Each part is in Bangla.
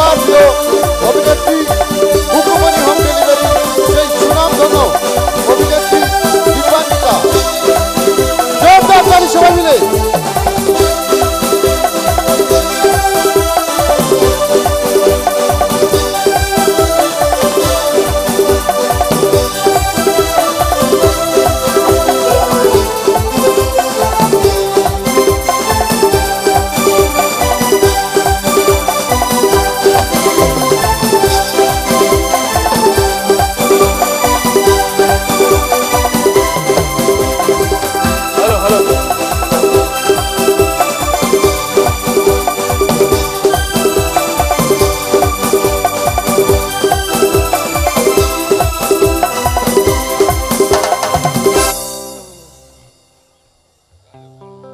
আমার প্রিয় অভিনেত্রী হুকুমনি হোম ডেলিভারি সেই সুনামধন্য অভিনেত্রী দীপান্বিতা। জোরদার তালি সবাই মিলে।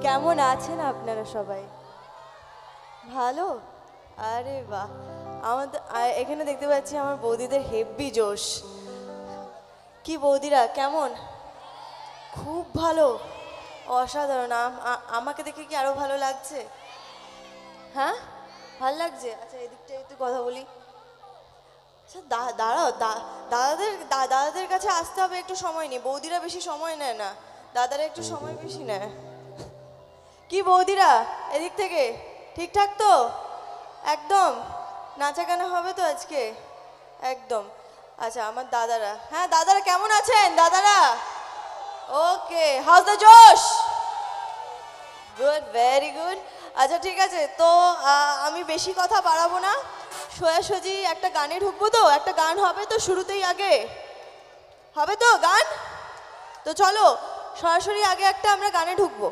কেমন আছেন আপনারা সবাই? ভালো? আরে বাহ, আমাদের এখানে দেখতে পাচ্ছি আমার বৌদিদের হেভি জোশ। কি বৌদিরা কেমন? খুব ভালো, অসাধারণ। আমাকে দেখে কি আরো ভালো লাগছে? হ্যাঁ, ভালো লাগছে। আচ্ছা, এদিকটা একটু কথা বলি। আচ্ছা দাঁড়াও, দাদাদের কাছে আসতে হবে, একটু সময় নেই। বৌদিরা বেশি সময় নেয় না, দাদারা একটু সময় বেশি নেয়। কি বৌদিরা এদিক থেকে ঠিকঠাক তো? একদম নাচা গানা হবে তো আজকে? একদম। আচ্ছা আমার দাদারা, হ্যাঁ দাদারা কেমন আছেন? দাদারা ওকে, হাউস দ্য জোশ? Good, very good. আচ্ছা ঠিক আছে, তো আমি বেশি কথা বাড়াবো না, সোজাসুজি একটা গানে ঢুকবো। তো একটা গান হবে তো শুরুতেই, আগে হবে তো গান? তো চলো সরাসরি আগে একটা আমরা গানে ঢুকবো।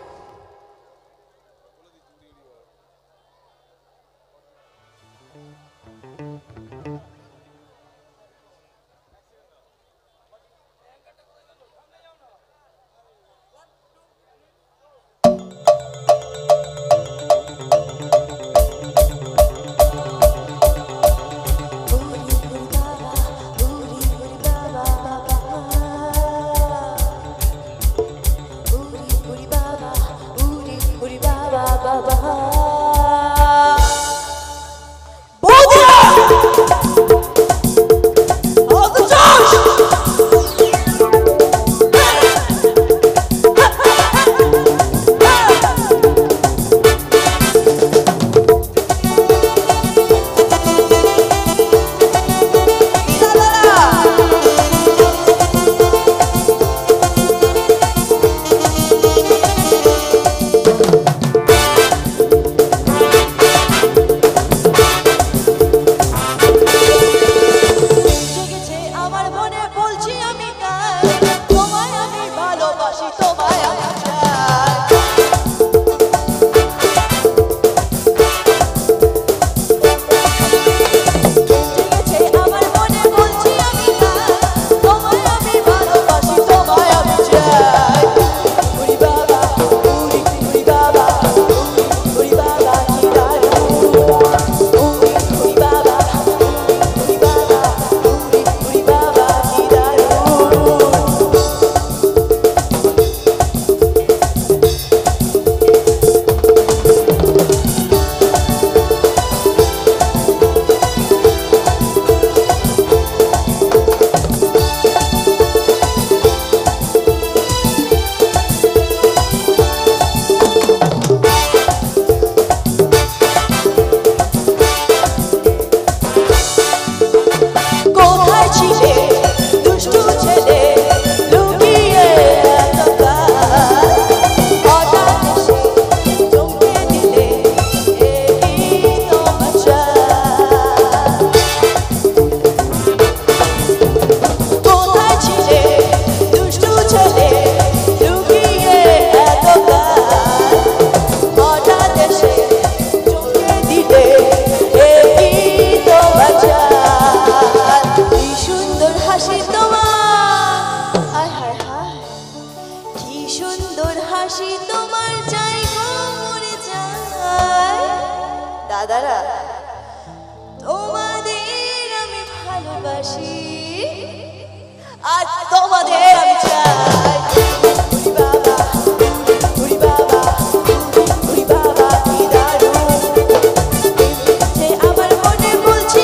দাদারা তোমাদের আমি ভালোবাসি আর তোমাদের আমি চাই। আমার মনে বলছে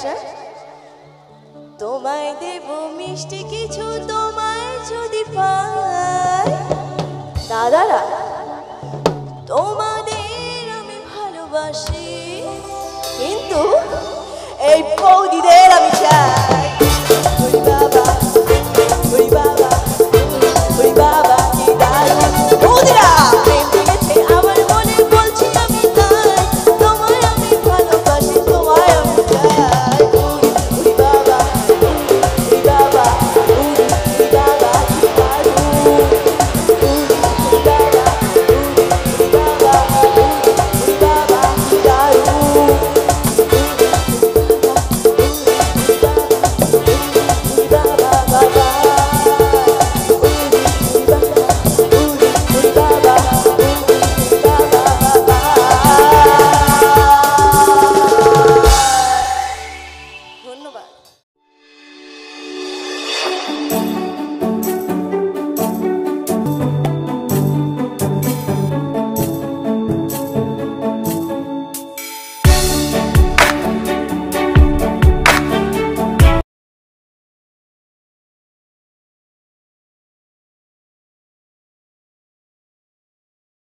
হ্যাঁ? তোমায় দেব মিষ্টি কিছু, তোমায় যদি পাই। দাদারা, তোমাদের আমি ভালোবাসি, কিন্তু এই বৌদিদের আমি চাই। ওরে বাবা, ওরে বাবা, ওরে বাবা, কি দারুণ বৌদিরা। প্রেম লেগেছে আমার মনে, বলছি আমি তাই। তোমায় আমি ভালোবাসি, তোমায় আমি চাই। ওরে বাবা, ওরে বাবা, ওরে বাবা, কি দারুণ। ওরে বাবা, ওরে বাবা, ওরে বাবা, কি দারুণ। ধন্যবাদ।